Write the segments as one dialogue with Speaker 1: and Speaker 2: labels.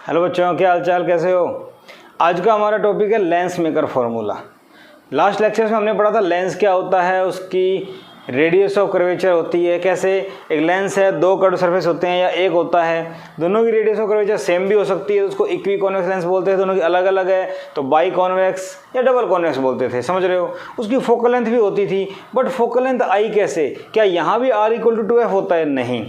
Speaker 1: Hello बच्चों, क्या हाल चाल, कैसे हो। आज का हमारा टॉपिक है lens maker formula. Last lecture में हमने पढ़ा था लेंस क्या होता है, उसकी रेडियस ऑफ कर्वेचर होती है, कैसे एक लेंस है, दो कर्व सरफेस होते हैं या एक होता है, दोनों की रेडियस ऑफ कर्वेचर सेम भी हो सकती है, उसको इक्वी कॉन्वेक्स लेंस बोलते हैं, दोनों की अलग अलग है तो बाई कॉन्वेक्स या डबल कॉन्वेक्स बोलते थे, समझ रहे हो। उसकी फोकल लेंथ भी होती थी, बट फोकल लेंथ आई कैसे, क्या यहाँ भी r = 2f होता है, नहीं,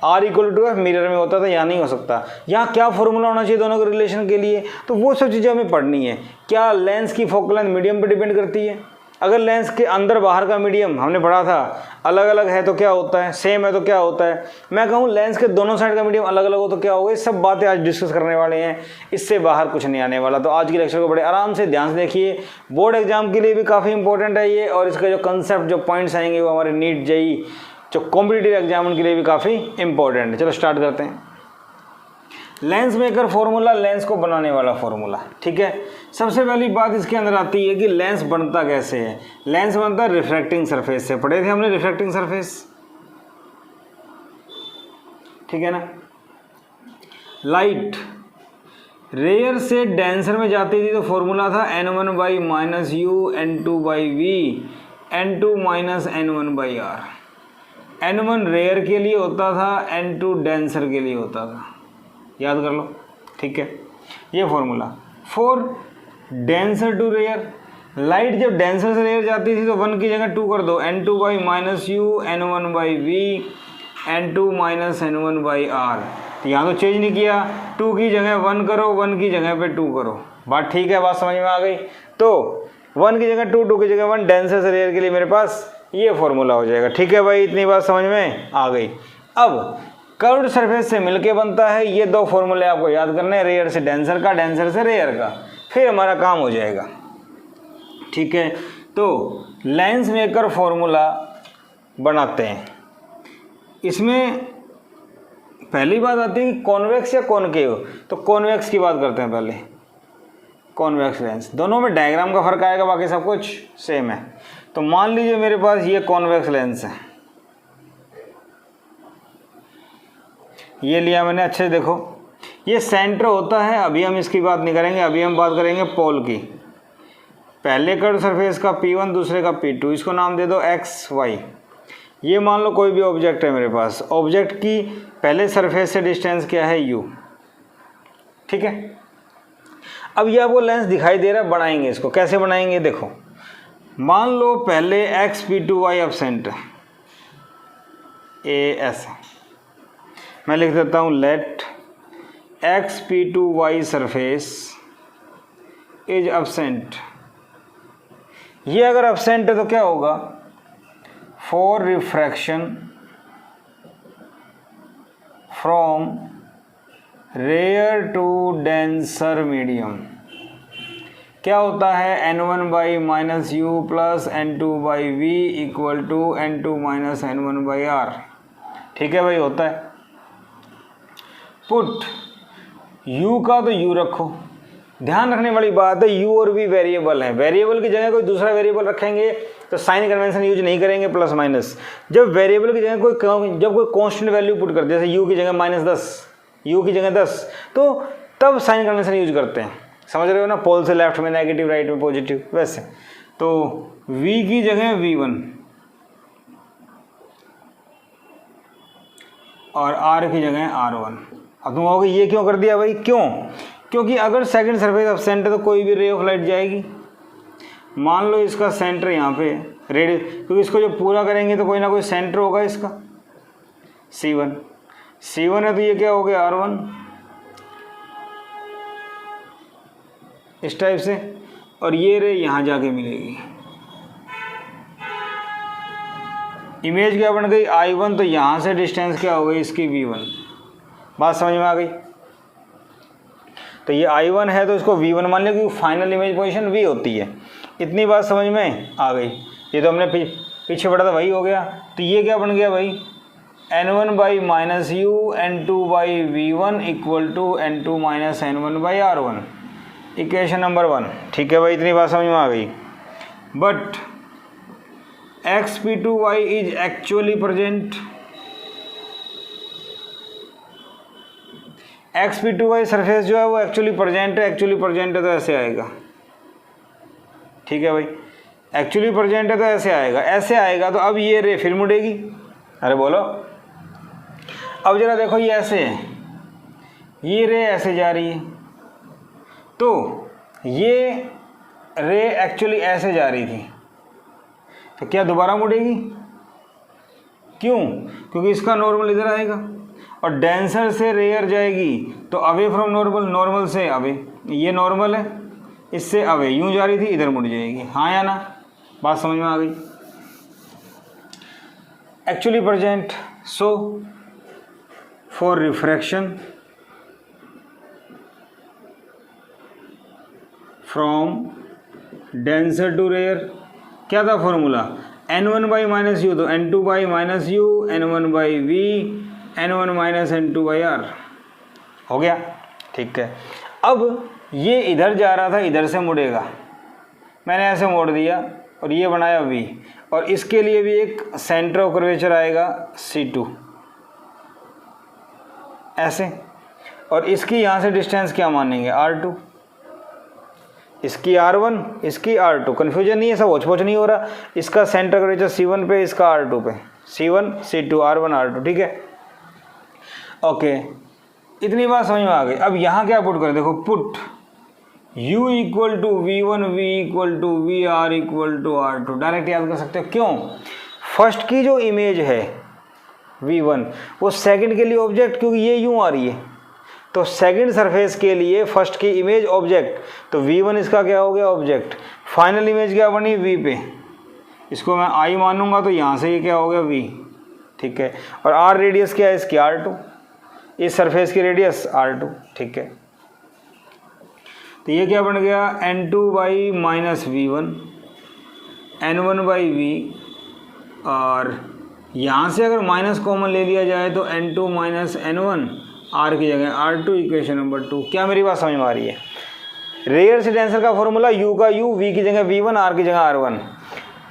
Speaker 1: r = 2f मिरर में होता था, यहाँ नहीं हो सकता। यहाँ क्या फॉर्मूला होना चाहिए दोनों के रिलेशन के लिए, तो वो सब चीज़ें हमें पढ़नी है। क्या लेंस की फोकल लेंथ मीडियम पे डिपेंड करती है, अगर लेंस के अंदर बाहर का मीडियम हमने पढ़ा था अलग अलग है तो क्या होता है, सेम है तो क्या होता है। मैं कहूँ लेंस के दोनों साइड का मीडियम अलग अलग हो तो क्या होगा। ये सब बातें आज डिस्कस करने वाले हैं, इससे बाहर कुछ नहीं आने वाला। तो आज की लेक्चर को बड़े आराम से ध्यान से देखिए, बोर्ड एग्जाम के लिए भी काफ़ी इंपॉर्टेंट है ये, और इसका जो कंसेप्ट जो पॉइंट्स आएंगे वो हमारे नीट जेई जो कॉम्पिटिटिव एग्जाम के लिए भी काफ़ी इंपॉर्टेंट है। चलो स्टार्ट करते हैं। लेंस मेकर फॉर्मूला, लेंस को बनाने वाला फॉर्मूला, ठीक है। सबसे पहली बात इसके अंदर आती है कि लेंस बनता कैसे है। लेंस बनता है रिफ्रैक्टिंग सरफेस से, पढ़े थे हमने रिफ्रैक्टिंग सरफेस, ठीक है ना। लाइट रेयर से डेंसर में जाती थी तो फॉर्मूला था n1/-u n2/v n2-n1/r। n1 rare के लिए होता था, n2 डेंसर के लिए होता था, याद कर लो, ठीक है। ये formula for denser to rarer, light जब डेंसर से रेयर जाती थी तो 1 की जगह 2 कर दो, n2/-u n1/v n2-n1/r। तो यहाँ तो चेंज नहीं किया, 2 की जगह 1 करो, 1 की जगह पे 2 करो, बात ठीक है, बात समझ में आ गई। तो 1 की जगह 2, 2 की जगह 1, डेंसर से रेयर के लिए मेरे पास ये फॉर्मूला हो जाएगा, ठीक है भाई, इतनी बात समझ में आ गई। अब कर्व्ड सरफेस से मिलके बनता है, ये दो फॉर्मूले आपको याद करने हैं, रेयर से डेंसर का, डेंसर से रेयर का, फिर हमारा काम हो जाएगा, ठीक है। तो लेंस मेकर फॉर्मूला बनाते हैं। इसमें पहली बात आती है कि कॉन्वेक्स या कॉनकेव, तो कॉन्वेक्स की बात करते हैं पहले। कॉन्वेक्स लेंस, दोनों में डायग्राम का फर्क आएगा, बाकी सब कुछ सेम है। तो मान लीजिए मेरे पास ये कॉन्वेक्स लेंस है, ये लिया मैंने, अच्छे से देखो, ये सेंटर होता है। अभी हम इसकी बात नहीं करेंगे, अभी हम बात करेंगे पोल की। पहले कर्व सरफेस का P1, दूसरे का P2, इसको नाम दे दो x, y। ये मान लो कोई भी ऑब्जेक्ट है मेरे पास, ऑब्जेक्ट की पहले सरफेस से डिस्टेंस क्या है, u, ठीक है। अब यह वो लेंस दिखाई दे रहा है, बनाएंगे इसको, कैसे बनाएंगे देखो। मान लो पहले x P2 y एब्सेंट ए ऐसे, मैं लिख देता हूँ let x P2 y surface is absent. ये अगर एब्सेंट है तो क्या होगा, for refraction from rarer to denser medium क्या होता है, n1/-u + n2/v = n2-n1/r, ठीक है भाई, होता है। पुट u का तो u रखो, ध्यान रखने वाली बात है u और v वेरिएबल है, वेरिएबल की जगह कोई दूसरा वेरिएबल रखेंगे तो साइन कन्वेंशन यूज नहीं करेंगे, प्लस माइनस। जब वेरिएबल की जगह कोई कांस्टेंट वैल्यू पुट करते हैं, जैसे u की जगह -10, u की जगह 10, तो तब साइन कन्वेंशन यूज करते हैं, समझ रहे हो ना, पोल से लेफ्ट में नेगेटिव, राइट में पॉजिटिव, वैसे। तो v की जगह v1 और r की जगह r1। अब तुम कहोगे ये क्यों कर दिया भाई, क्यों, क्योंकि अगर सेकंड सरफेस एब्सेंट है तो कोई भी रे ऑफ लाइट जाएगी। मान लो इसका सेंटर यहाँ पे रेड, क्योंकि इसको जब पूरा करेंगे तो कोई ना कोई सेंटर होगा इसका, C1 है तो ये क्या हो गया, R1, इस टाइप से, और ये रे यहाँ जाके मिलेगी। इमेज क्या बन गई, I1, तो यहाँ से डिस्टेंस क्या हो गई इसकी, V1। बात समझ में आ गई। तो ये I1 है तो इसको V1 मान लिया, क्योंकि फाइनल इमेज पोजीशन V होती है। इतनी बात समझ में आ गई। ये तो हमने पीछे पढ़ा था, वही हो गया। तो ये क्या बन गया भाई, n1/-u n2/v1 = n2-n1/r1, equation number 1, ठीक है भाई, इतनी बात समझ में आ गई। But x P2y is actually present, XP2y surface जो है वो एक्चुअली प्रेजेंट है तो ऐसे आएगा, ठीक है भाई, एक्चुअली प्रेजेंट है तो ऐसे आएगा तो अब ये रे फिर मुड़ेगी। अरे बोलो, अब जरा देखो ये ऐसे है, ये रे ऐसे जा रही है, तो ये रे एक्चुअली ऐसे जा रही थी, तो क्या दोबारा मुड़ेगी? क्यों? क्योंकि इसका नॉर्मल इधर आएगा और डेंसर से रेयर जाएगी तो अवे फ्रॉम नॉर्मल, नॉर्मल से अवे, ये नॉर्मल है, इससे अवे, यूं जा रही थी इधर मुड़ जाएगी। हाँ या ना? बात समझ में आ गई? Actually present, so for refraction from denser to rarer क्या था formula? N1 by minus u, तो N2 by minus u, N1 by वी, N1 minus N2 by r, हो गया, ठीक है। अब ये इधर जा रहा था, इधर से मुड़ेगा, मैंने ऐसे मोड़ दिया और ये बनाया V, और इसके लिए भी एक सेंटर ऑफ कर्वेचर आएगा C2 ऐसे, और इसकी यहाँ से डिस्टेंस क्या मानेंगे? R2, इसकी R1, इसकी R2, कन्फ्यूजन नहीं है, सब होच-पोच नहीं हो रहा। इसका सेंटर कर्वेचर C1 पे, इसका R2 पे, C1 C2 R1 R2, ठीक है, ओके, इतनी बात समझ में आ गई। अब यहाँ क्या पुट करें? देखो, put U equal to V1, V equal to VR equal to R2, direct याद कर सकते हो। क्यों? फर्स्ट की जो इमेज है V1 वो सेकंड के लिए ऑब्जेक्ट, क्योंकि ये यूँ आ रही है, तो सेकंड सरफेस के लिए फर्स्ट की इमेज ऑब्जेक्ट, तो V1 इसका क्या हो गया? ऑब्जेक्ट। फाइनल इमेज क्या बनी? V पे, इसको मैं I मानूंगा तो यहाँ से ये क्या हो गया? V, ठीक है, और R रेडियस क्या है इसकी? R2, इस सरफेस की रेडियस R2, ठीक है, तो ये क्या बन गया? N2 by minus V1, N1 by V, और यहाँ से अगर माइनस कॉमन ले लिया जाए तो N2 माइनस N1, R की जगह R2, इक्वेशन नंबर 2। क्या मेरी बात समझ में आ रही है? रेयर से डेंसर का फॉर्मूला U का U, V की जगह V1, R की जगह R1।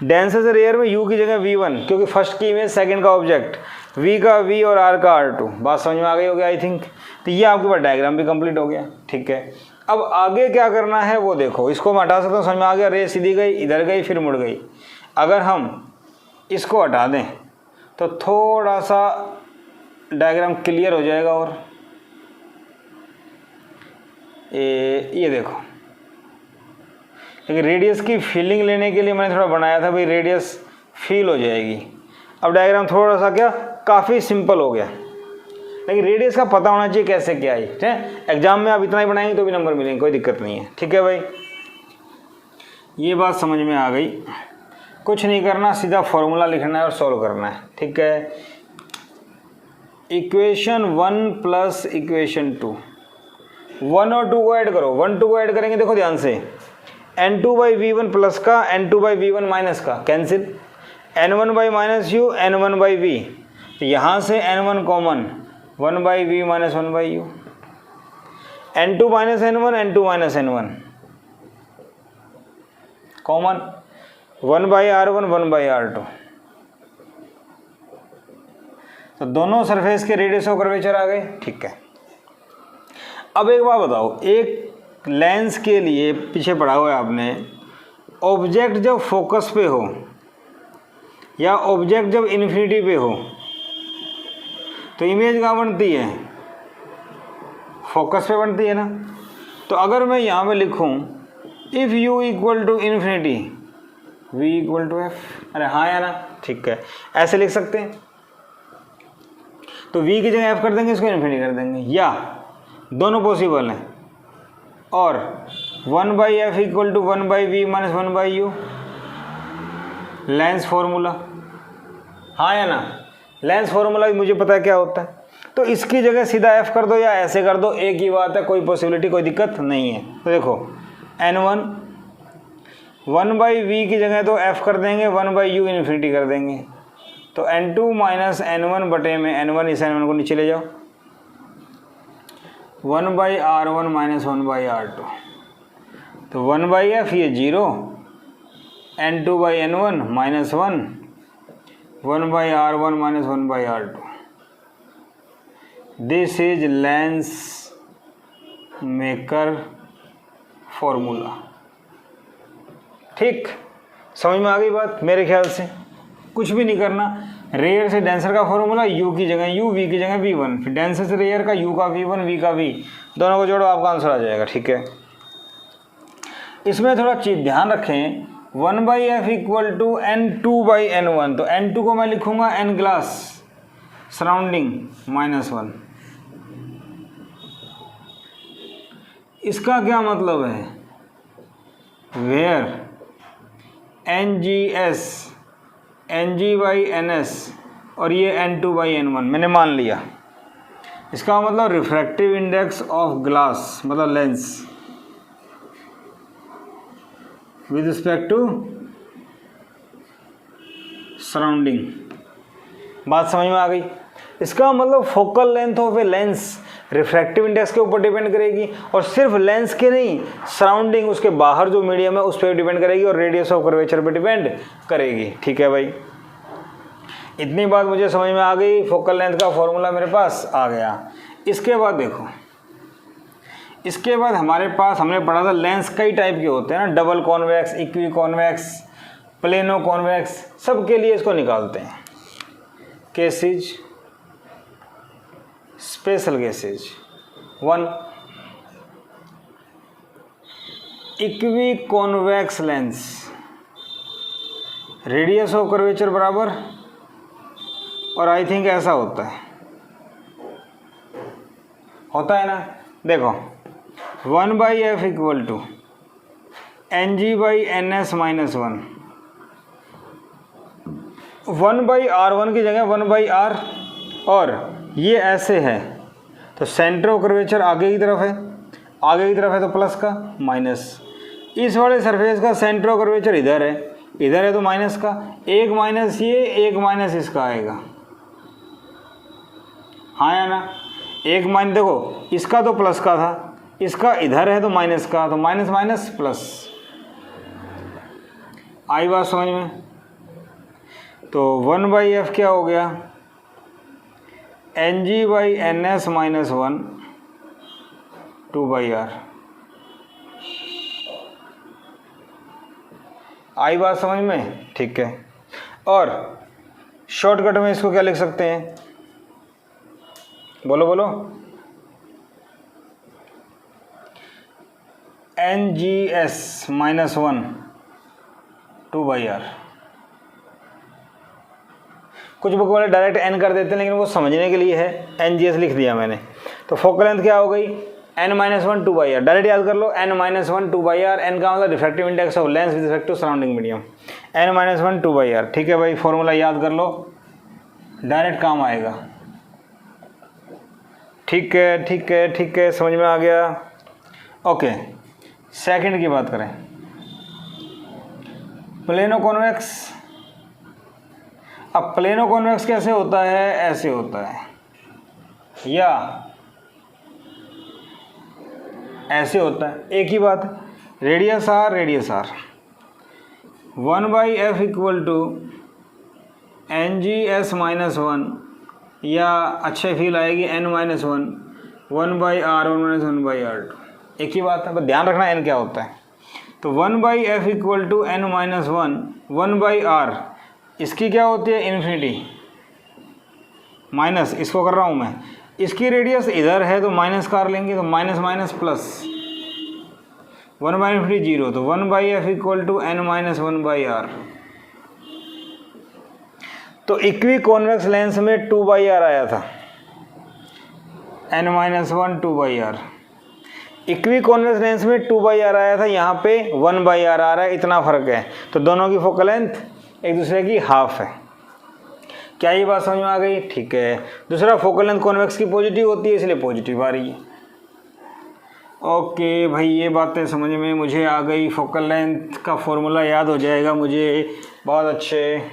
Speaker 1: डेंसर से रेयर में U की जगह V1, क्योंकि फर्स्ट की इमेज सेकंड का ऑब्जेक्ट, V का V और R का R2। बात समझ में आ गई होगी आई थिंक। तो ये आपके पास डायग्राम भी कंप्लीट हो गया, ठीक है। अब आगे क्या करना है वो देखो, इसको मैं हटा सकता हूँ, समझ में आ गया, रे सीधी गई, इधर गई, फिर मुड़ गई। अगर हम इसको हटा दें तो थोड़ा सा डायग्राम क्लियर हो जाएगा। और ये देखो, लेकिन रेडियस की फीलिंग लेने के लिए मैंने थोड़ा बनाया था भाई, रेडियस फील हो जाएगी। अब डायग्राम थोड़ा सा क्या, काफ़ी सिंपल हो गया, लेकिन रेडियस का पता होना चाहिए कैसे क्या है, ठीक है। एग्जाम में आप इतना ही बनाएंगे तो भी नंबर मिलेंगे, कोई दिक्कत नहीं है, ठीक है भाई। ये बात समझ में आ गई। कुछ नहीं करना, सीधा फॉर्मूला लिखना है और सॉल्व करना है, ठीक है। इक्वेशन 1 प्लस इक्वेशन 2, 1 और 2 को ऐड करो, 1 2 को ऐड करेंगे, देखो ध्यान से, N2 बाई V1 प्लस का N2 बाई V1 माइनस का cancel, N1 by minus U, N1 by V, तो यहाँ से N1 common, 1 by V minus 1 by U, N2 minus N1, N2 minus N1 common, 1 by R1, 1 by R2। तो दोनों surface के radius of curvature आ गए, ठीक है। अब एक बात बताओ, एक लेंस के लिए पीछे पढ़ा हुआ है आपने, ऑब्जेक्ट जब फोकस पे हो या ऑब्जेक्ट जब इन्फिनिटी पे हो तो इमेज कहाँ बनती है? फोकस पे बनती है ना। तो अगर मैं यहाँ पे लिखूँ if U equal to infinity, V equal to F, अरे हाँ या ना, ठीक है, ऐसे लिख सकते हैं। तो V की जगह F कर देंगे, इसको इन्फिनिटी कर देंगे, या दोनों पॉसिबल हैं। और 1 by F equal to 1 by V minus 1 by U, lens formula, हाँ या ना। लेंस फार्मूला भी मुझे पता है क्या होता है, तो इसकी जगह सीधा F कर दो या ऐसे कर दो, एक ही बात है, कोई पॉसिबिलिटी, कोई दिक्कत नहीं है। तो देखो N1 1 बाई V की जगह तो F कर देंगे, 1 बाई U इन्फिनिटी कर देंगे, तो N2 माइनस N1 बटे में N1, इस N1 को नीचे ले जाओ, 1 by R1 minus 1 by R2, तो 1 बाई F ये 0, N2 by N1 minus 1, 1 by R1 minus 1 by R2। This is lens maker formula. ठीक, समझ में आ गई बात मेरे ख्याल से। कुछ भी नहीं करना, रेयर से डेंसर का फॉर्मूला, u की जगह u, v की जगह v1, फिर डेंसर से रेयर का u का v1, v का v, दोनों को जोड़ो आपका आंसर आ जाएगा। ठीक है, इसमें थोड़ा चीज ध्यान रखें, 1/f इक्वल टू n2/n1, तो n2 को मैं लिखूंगा n ग्लास सराउंडिंग -1। इसका क्या मतलब है, वेयर NGS NG/NS और ये n2/n1 मैंने मान लिया। इसका मतलब रिफ्रैक्टिव इंडेक्स ऑफ ग्लास मतलब lens with respect to surrounding. बात समझ में आ गई। इसका मतलब focal length of a lens refractive index के ऊपर डिपेंड करेगी, और सिर्फ लेंस के नहीं, सराउंडिंग उसके बाहर जो मीडियम है उस पर डिपेंड करेगी, और रेडियस ऑफ कर्वेचर पे डिपेंड करेगी। ठीक है भाई, इतनी बात मुझे समझ में आ गई। फोकल लेंथ का फॉर्मूला मेरे पास आ गया। इसके बाद देखो, इसके बाद हमारे पास हमने पढ़ा था लेंस कई टाइप के होते हैं ना, double convex, equi convex, plano convex, सबके लिए इसको निकालते हैं। Cases, special cases. 1, equi convex lens, radius of curvature बराबर, और आई थिंक ऐसा होता है ना। देखो 1/f equal to Ng/Ns -1, 1/r1 की जगह 1/r, और ये ऐसे है तो सेंटर ऑफ कर्वेचर आगे की तरफ है, आगे की तरफ है तो प्लस का माइनस। इस वाले सरफेस का सेंटर ऑफ कर्वेचर इधर है तो माइनस का, एक माइनस ये, एक माइनस इसका आएगा, हाँ या ना। एक माइनस, देखो इसका तो प्लस का था, इसका इधर है तो माइनस का, तो माइनस माइनस प्लस। आई बात समझ में। तो 1/f क्या हो गया, Ng/Ns -1 2/r। आई बात समझ में। ठीक है, और शॉर्टकट में इसको क्या लिख सकते हैं, बोलो बोलो। Ngs -1 2/r। कुछ बुक वाले डायरेक्ट n कर देते हैं, लेकिन वो समझने के लिए है, Ngs लिख दिया मैंने। तो फोकल लेंथ क्या हो गई, n-1 2/r, डायरेक्ट याद कर लो, n-1 2/r। n का मतलब refractive index of lens with respect to surrounding medium, n-1 2/r। ठीक है भाई, फॉर्मूला याद कर लो, डायरेक्ट काम आएगा। ठीक है ठीक है ठीक है, समझ में आ गया। ओके, सेकंड की बात करें, प्लेनो कॉन्वेक्स। अब प्लेनो कॉन्वेक्स कैसे होता है, ऐसे होता है या ऐसे होता है, एक ही बात है, radius r 1/f equal to Ngs -1, या अच्छे फील आएगी n-1 1/r1 1/r2, एक ही बात है, बस ध्यान रखना n क्या होता है। तो 1/f equal to n-1 1/r, इसकी क्या होती है इन्फिनिटी, माइनस, इसको कर रहा हूँ मैं, इसकी रेडियस इधर है तो माइनस कर लेंगे, तो माइनस माइनस प्लस, 1/∞ 0, तो 1/f equal to n-1 1/r। तो इक्वी कॉन्वेक्स लेंस में 2/r आया था, n-1 2/r। Equi convex lens में 2/r आया था, यहाँ पे 1/r आ रहा है, इतना फर्क है। तो दोनों की फोकल लेंथ एक दूसरे की हाफ है। क्या ये बात समझ में आ गई। ठीक है, दूसरा फोकल लेंथ कॉन्वेक्स की पॉजिटिव होती है, इसलिए पॉजिटिव आ रही है। ओके भाई, ये बातें समझ में मुझे आ गई, फोकल लेंथ का फॉर्मूला याद हो जाएगा मुझे, बहुत अच्छे।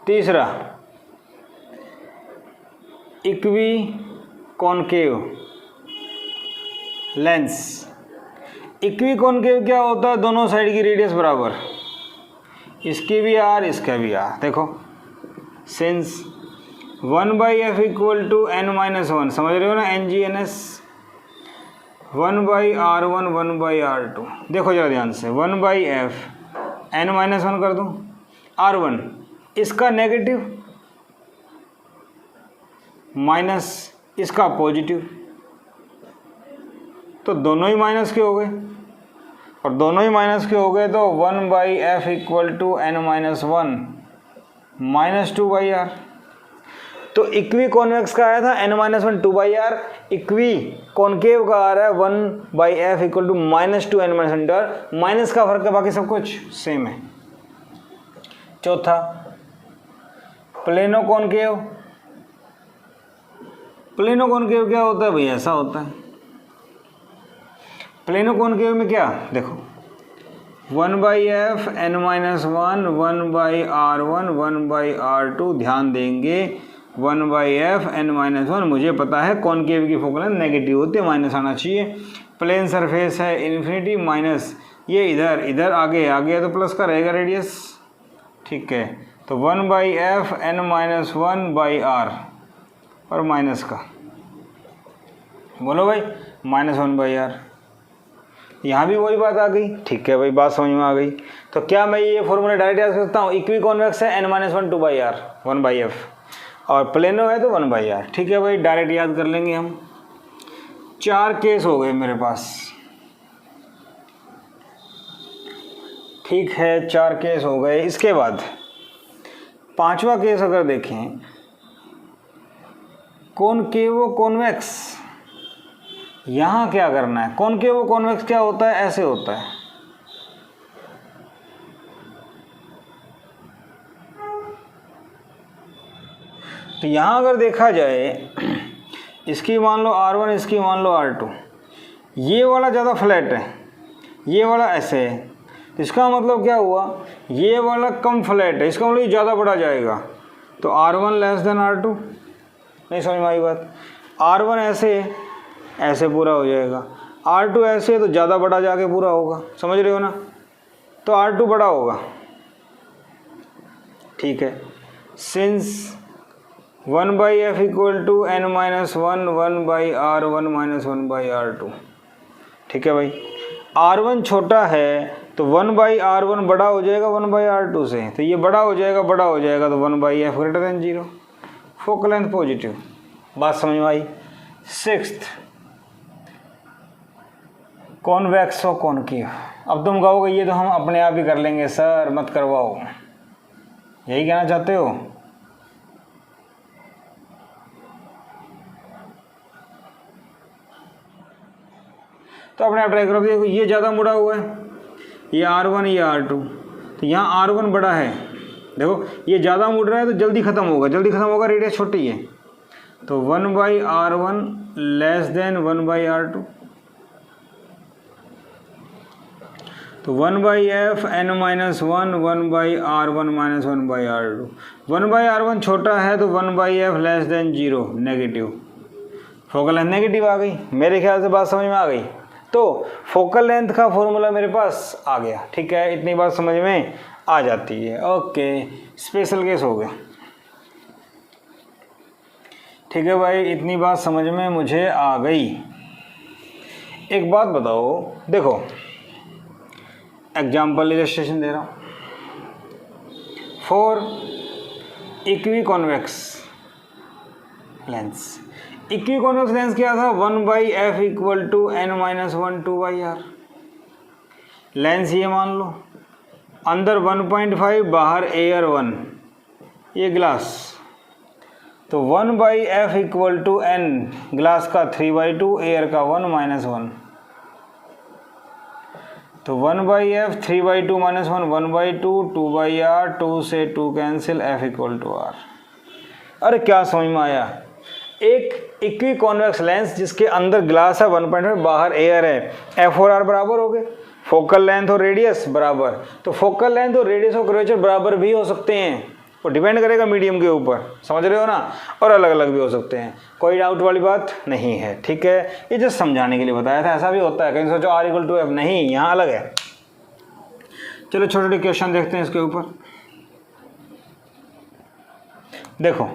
Speaker 1: तीसरा, equi concave lens. Equi concave क्या होता है, दोनों साइड की रेडियस बराबर, इसकी भी आर इसका भी आर। देखो since 1/f equal to n-1, समझ रहे हो ना, Ng/Ns 1/r1 1/r2। देखो जरा ध्यान से, 1/f n-1 कर दूं, r1 इसका नेगेटिव माइनस इसका पॉजिटिव, तो दोनों ही माइनस के हो गए, और दोनों ही माइनस के हो गए तो 1/f = n-1 -2/r। तो इक्वी कॉन्वेक्स का आया था n-1 2/r, इक्वी कॉनकेव का आ रहा है 1/f = -2n-1r। माइनस का फर्क है, बाकी सब कुछ सेम है। चौथा, प्लेनो कॉनकेव। प्लेनो कॉनकेव क्या होता है भैया? ऐसा होता है। प्लेनो कॉनकेव में क्या, देखो 1/f n-1 1/r1 1/r2। ध्यान देंगे 1/f n-1 मुझे पता है कॉनकेव की फोकल लेंथ नेगेटिव होती है, माइनस आना चाहिए। प्लेन सरफेस है इन्फिनिटी माइनस, ये इधर इधर आगे आ गया तो प्लस का रहेगा रेडियस, ठीक है। तो 1/f n-1/r और माइनस का, बोलो भाई, -1/r। यहाँ भी वही बात आ गई, ठीक है भाई, बात समझ में आ गई। तो क्या मैं ये फॉर्मूला डायरेक्ट याद कर सकता हूँ? इक्वी कॉन्वेक्स है n-1 2/r 1/f, और प्लेनो है तो 1/r, ठीक है भाई, डायरेक्ट याद कर लेंगे हम। 4 केस हो गए मेरे पास, ठीक है, 4 केस हो गए। इसके बाद 5वां केस अगर देखें, कॉनकेवो कॉन्वेक्स। यहाँ क्या करना है? कॉनकेवो कॉन्वेक्स क्या होता है? ऐसे होता है, तो यहाँ अगर देखा जाए, इसकी मान लो r1, इसकी मान लो r2, ये वाला ज़्यादा फ्लैट है, ये वाला ऐसे है, तो इसका मतलब क्या हुआ? ये वाला कम फ्लैट है, इसका मतलब ये ज़्यादा बढ़ा जाएगा, तो r1 < r2। नहीं समझ में आई बात? r1 ऐसे पूरा हो जाएगा, r2 ऐसे तो ज़्यादा बड़ा जाके पूरा होगा, समझ रहे हो ना? तो r2 बड़ा होगा, ठीक है। Since 1/f = n-1 1/r1 -1/r2, ठीक है भाई। r1 छोटा है तो 1/r1 बड़ा हो जाएगा 1/r2 से, तो ये बड़ा हो जाएगा तो 1/f > 0, फोकल लेंथ पॉजिटिव। बात समझ में आई? 6th, कॉन्वेक्स और कॉनकेव। अब तुम कहोगे ये तो हम अपने आप ही कर लेंगे सर, मत करवाओ, यही कहना चाहते हो? तो अपने आप ट्राई करो। देखो ये ज़्यादा मुड़ा हुआ है, ये r1 ये r2, तो यहाँ r1 बड़ा है, देखो ये ज़्यादा मुड़ रहा है तो जल्दी ख़त्म होगा, रेडियस छोटी है, तो 1/r1 < 1/r2, तो 1/f n-1 1/r1 -1/r2। 1/r1 छोटा है तो 1/f < 0, negative, focal length negative आ गई। मेरे ख्याल से बात समझ में आ गई। तो फोकल लेंथ का फॉर्मूला मेरे पास आ गया, ठीक है, इतनी बात समझ में आ जाती है। ओके, स्पेशल केस हो गया, ठीक है भाई, इतनी बात समझ में मुझे आ गई। एक बात बताओ, देखो एग्जाम्पल इलस्ट्रेशन दे रहा हूँ। For equi convex lens, equi convex lens क्या था? 1/f = n-1 2/r। लेंस ये मान लो, अंदर 1.5 बाहर एयर 1, ये ग्लास, तो 1/f = n, ग्लास का 3/2 एयर का 1 -1, तो 1/f 3/2 -1 1/2 2/r, 2 से 2 कैंसिल, f = r। अरे क्या समझ में आया? एक इक्वी कॉन्वेक्स लेंस जिसके अंदर ग्लास है 1.5 बाहर एयर है, f और r बराबर हो गए, फोकल लेंथ और रेडियस बराबर, तो फोकल लेंथ और रेडियस और कर्वेचर बराबर भी हो सकते हैं, वो डिपेंड करेगा मीडियम के ऊपर, समझ रहे हो ना, और अलग अलग भी हो सकते हैं, कोई डाउट वाली बात नहीं है, ठीक है। ये जस्ट समझाने के लिए बताया था, ऐसा भी होता है कहीं सोचो r = f, नहीं, यहाँ अलग है। चलो छोटे छोटे क्वेश्चन देखते हैं इसके ऊपर। देखो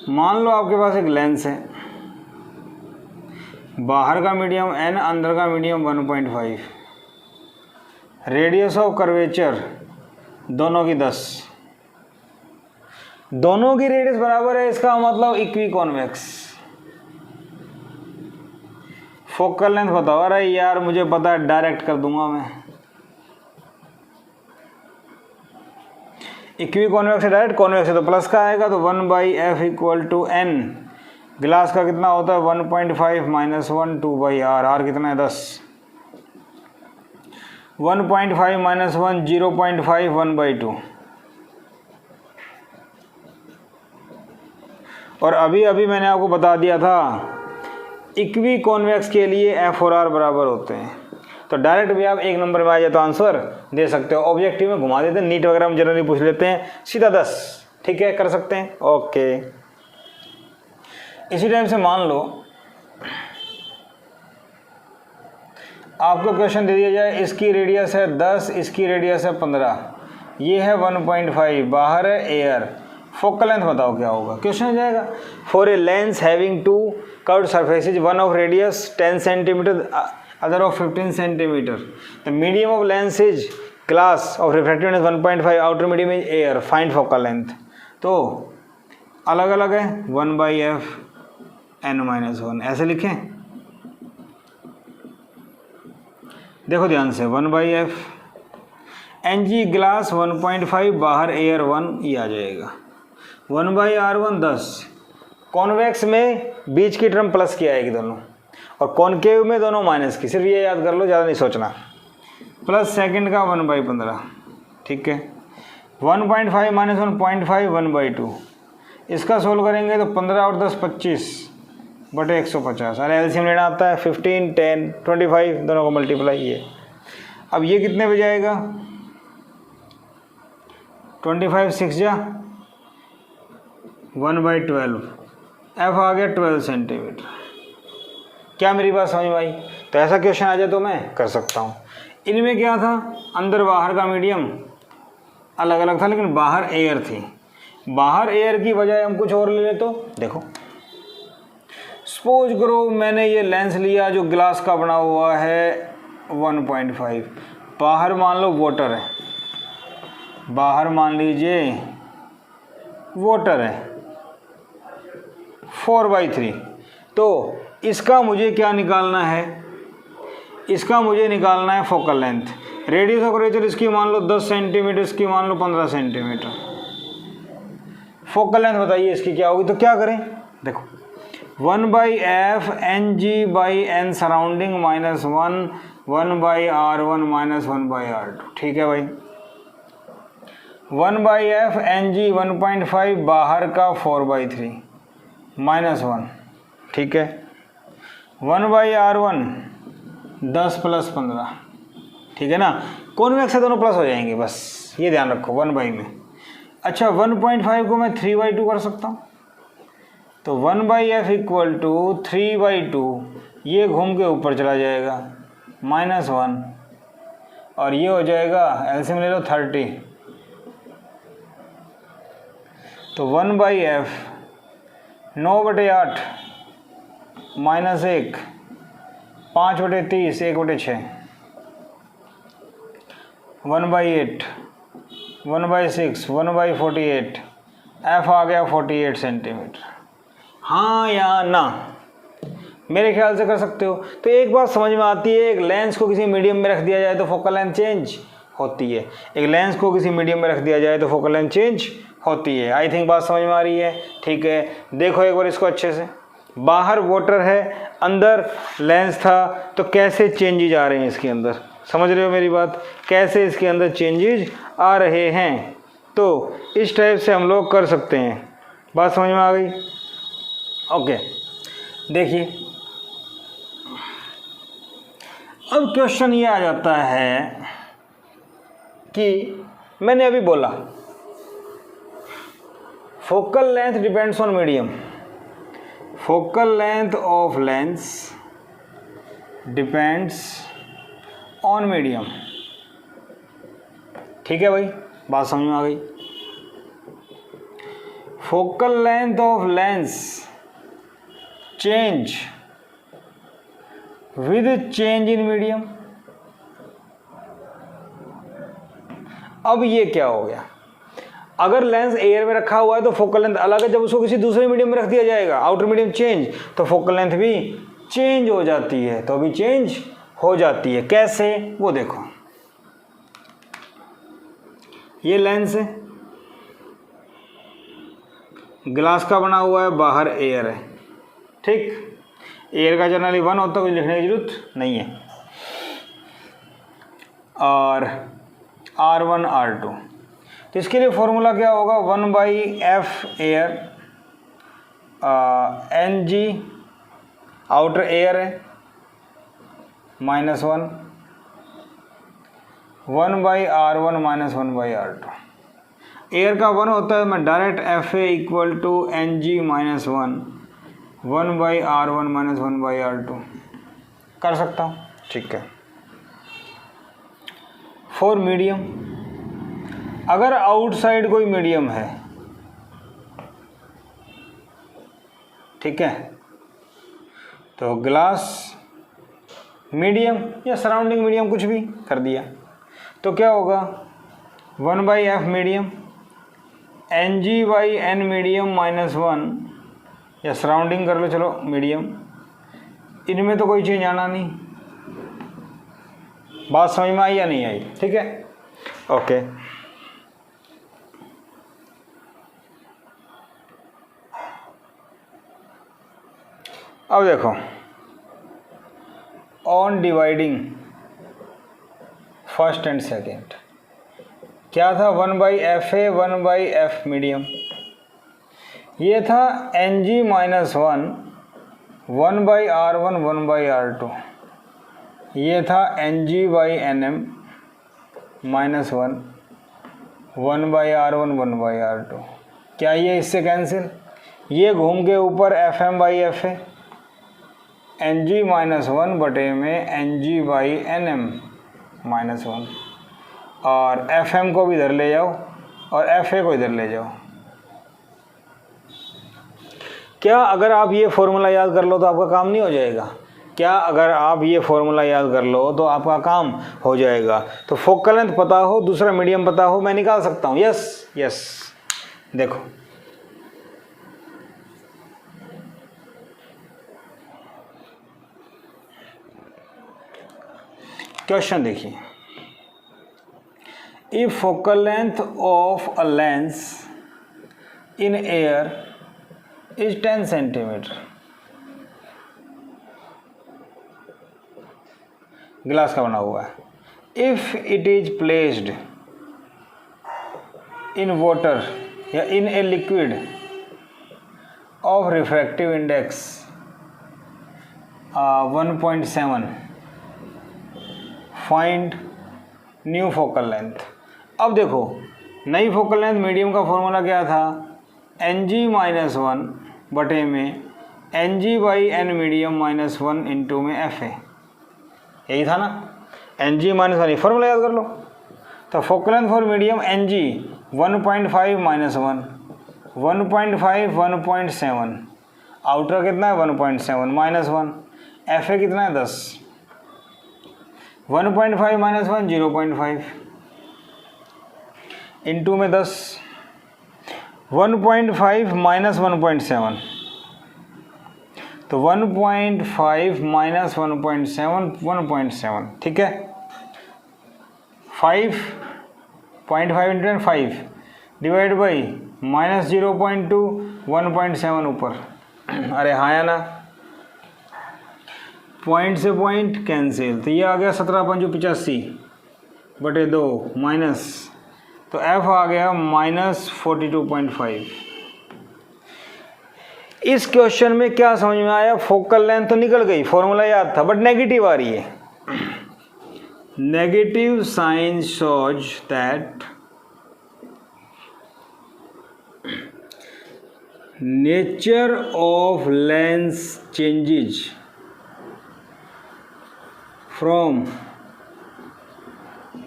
Speaker 1: मान लो आपके पास एक लेंस है, बाहर का मीडियम n, अंदर का मीडियम 1.5, रेडियस ऑफ कर्वेचर दोनों की 10, दोनों की रेडियस बराबर है, इसका मतलब इक्वी कॉन्वेक्स। फोकल लेंथ बताओ। अरे यार मुझे पता है, डायरेक्ट कर दूंगा मैं। इक्वी कॉन्वेक्स है, डायरेक्ट कॉन्वेक्स है तो प्लस का आएगा, तो 1/f इक्वल टू n। गिलास का कितना होता है 1.5 माइनस 1 2/r, r कितना है 10, 1.5 माइनस 1 0.5 1/2। और अभी अभी मैंने आपको बता दिया था इक्वी कॉन्वेक्स के लिए f और r बराबर होते हैं, तो डायरेक्ट भी आप एक नंबर में आ जाए तो आंसर दे सकते हो। ऑब्जेक्टिव में घुमा देते हैं, नीट वगैरह में जनरली पूछ लेते हैं, सीधा 10, ठीक है, कर सकते हैं। ओके, इसी टाइप से मान लो आपको क्वेश्चन दे दिया जाए, इसकी रेडियस है 10, इसकी रेडियस है 15, ये है 1.5, बाहर है एयर, फोकल लेंथ बताओ क्या होगा। क्वेश्चन हो जाएगा, for a lens having two curved surfaces, one of radius 10 centimetre, other of 15 centimetre, the medium of lens is glass of refractive index 1.5, outer medium is air, find focal length. तो अलग अलग है, 1/f n-1, ऐसे लिखें, देखो ध्यान से, 1/f ng glass 1.5, बाहर एयर 1, ये आ जाएगा, 1/r1 10। कॉन्वेक्स में बीच की टर्म प्लस की आएगी दोनों, और कॉनकेव में दोनों माइनस की, सिर्फ ये याद कर लो, ज़्यादा नहीं सोचना। प्लस सेकंड का 1/15, ठीक है, 1.5 माइनस 1.5 1/2, इसका सोल्व करेंगे तो 15 और 10 25/150। अरे एलसीएम लेना आता है, 15 10 25, दोनों को मल्टीप्लाई, ये अब ये कितने पे जाएगा, 25 6 जा 1/12, f आ गया 12 सेंटीमीटर। क्या मेरी बात समझ में आई? तो ऐसा क्वेश्चन आ जाए तो मैं कर सकता हूँ। इनमें क्या था, अंदर बाहर का मीडियम अलग अलग था, लेकिन बाहर एयर थी, बाहर एयर की बजाय हम कुछ और ले ले तो देखो, सपोज करो मैंने ये लेंस लिया जो ग्लास का बना हुआ है 1.5, बाहर मान लो वाटर है, बाहर मान लीजिए वाटर है 4/3, तो इसका मुझे क्या निकालना है, इसका मुझे निकालना है focal length. Radius of curvature इसकी मान लो 10 सेंटीमीटर, इसकी मान लो 15 सेंटीमीटर। फोकल लेंथ बताइए इसकी क्या होगी, तो क्या करें, देखो 1/f ng/n surrounding minus 1 1/r1 minus 1/r2, ठीक है भाई। 1/f ng 1.5, बाहर का 4/3 माइनस 1, ठीक है, 1/r1 10 प्लस 15, ठीक है ना, कॉन्वेक्स से दोनों प्लस हो जाएंगे, बस ये ध्यान रखो 1/, में। अच्छा 1.5 को मैं 3/2 कर सकता हूँ, तो 1/f इक्वल टू 3/2, ये घूम के ऊपर चला जाएगा माइनस 1, और ये हो जाएगा, एलसीएम ले लो 30, तो 1/f 9/8 माइनस 1 5/30 1/6, 1/8 1/6 1/48, f आ गया 48 सेंटीमीटर। हाँ या ना, मेरे ख्याल से कर सकते हो। तो एक बात समझ में आती है, एक लेंस को किसी मीडियम में रख दिया जाए तो फोकल लेंथ चेंज होती है, एक लेंस को किसी मीडियम में रख दिया जाए तो फोकल लेंथ चेंज होती है। आई थिंक बात समझ में आ रही है, ठीक है। देखो एक बार इसको अच्छे से, बाहर वाटर है, अंदर लेंस था, तो कैसे चेंजेज आ रहे हैं इसके अंदर, समझ रहे हो मेरी बात, कैसे इसके अंदर चेंजेज आ रहे हैं। तो इस टाइप से हम लोग कर सकते हैं, बात समझ में आ गई। ओके, देखिए अब क्वेश्चन ये आ जाता है कि मैंने अभी बोला focal length depends on medium, focal length of lens depends on medium, ठीक है भाई, बात समझ में आ गई। Focal length of lens change with change in medium. अब ये क्या हो गया, अगर लेंस एयर में रखा हुआ है तो फोकल लेंथ अलग है, जब उसको किसी दूसरे मीडियम में रख दिया जाएगा, आउटर मीडियम चेंज, तो फोकल लेंथ भी चेंज हो जाती है। तो अभी चेंज हो जाती है, कैसे वो देखो। ये लेंस है, ग्लास का बना हुआ है, बाहर एयर है, ठीक। एयर का जनरली 1 होता है, कुछ लिखने की जरूरत नहीं है। और R1 R2, तो इसके लिए फॉर्मूला क्या होगा, 1/f air, Ng outer air है -1, 1/R1 - 1/R2। एयर का 1 होता है, मैं direct FA equal to Ng -1, 1/R1 - 1/R2 कर सकता हूँ, ठीक है। फॉर मीडियम, अगर आउटसाइड कोई मीडियम है, ठीक है, तो ग्लास मीडियम या सराउंडिंग मीडियम कुछ भी कर दिया, तो क्या होगा, 1/f मीडियम, Ng/n मीडियम -1, या सराउंडिंग कर लो, चलो मीडियम, इनमें तो कोई चेंज आना नहीं। बात समझ में आई या नहीं आई, ठीक है, ओके। अब देखो, on dividing first and second क्या था, 1/fa 1/f मीडियम, ये था Ng -1 1/R1 1/R2, ये था Ng/nm -1 1/R1 1/R2। क्या ये इससे कैंसिल, ये घूम के ऊपर Fm/fa, Ng -1 बटे में Ng/nm -1, और Fm को भी इधर ले जाओ और Fa को इधर ले जाओ। क्या अगर आप ये फॉर्मूला याद कर लो तो आपका काम नहीं हो जाएगा? क्या अगर आप ये फॉर्मूला याद कर लो तो आपका काम हो जाएगा? तो फोकल लेंथ पता हो, दूसरा मीडियम पता हो, मैं निकाल सकता हूँ। यस यस, देखो क्वेश्चन देखिए, if focal length of a lens in air is 10 centimetre, glass का बना हुआ है, if it is placed in water या in a liquid of refractive index 1.7, find new focal length. अब देखो, नई फोकल लेंथ मीडियम का फॉर्मूला क्या था, Ng -1 बटे में Ng/n मीडियम -1 इंटू में Fa, यही था ना। Ng -1 फॉर्मूला याद कर लो। तो focal length for medium Ng 1.5 -1 1.5 1.7, outer कितना है 1.7 -1, Fa कितना है 10, 1.5 -1 0.5 इंटू में 10, 1.5 - 1.7, तो 1.5 - 1.7 1.7, ठीक है। 5.5 इंटू 5 डिवाइड बाई -0.2 1.7 ऊपर, अरे हाँ या ना, पॉइंट से पॉइंट कैंसिल, तो ये आ गया 17×85 बटे 2 माइनस, तो F आ गया -42.5। इस क्वेश्चन में क्या समझ में आया, फोकल लेंथ तो निकल गई, फॉर्मूला याद था, बट नेगेटिव आ रही है। Negative sign shows that nature of lens changes from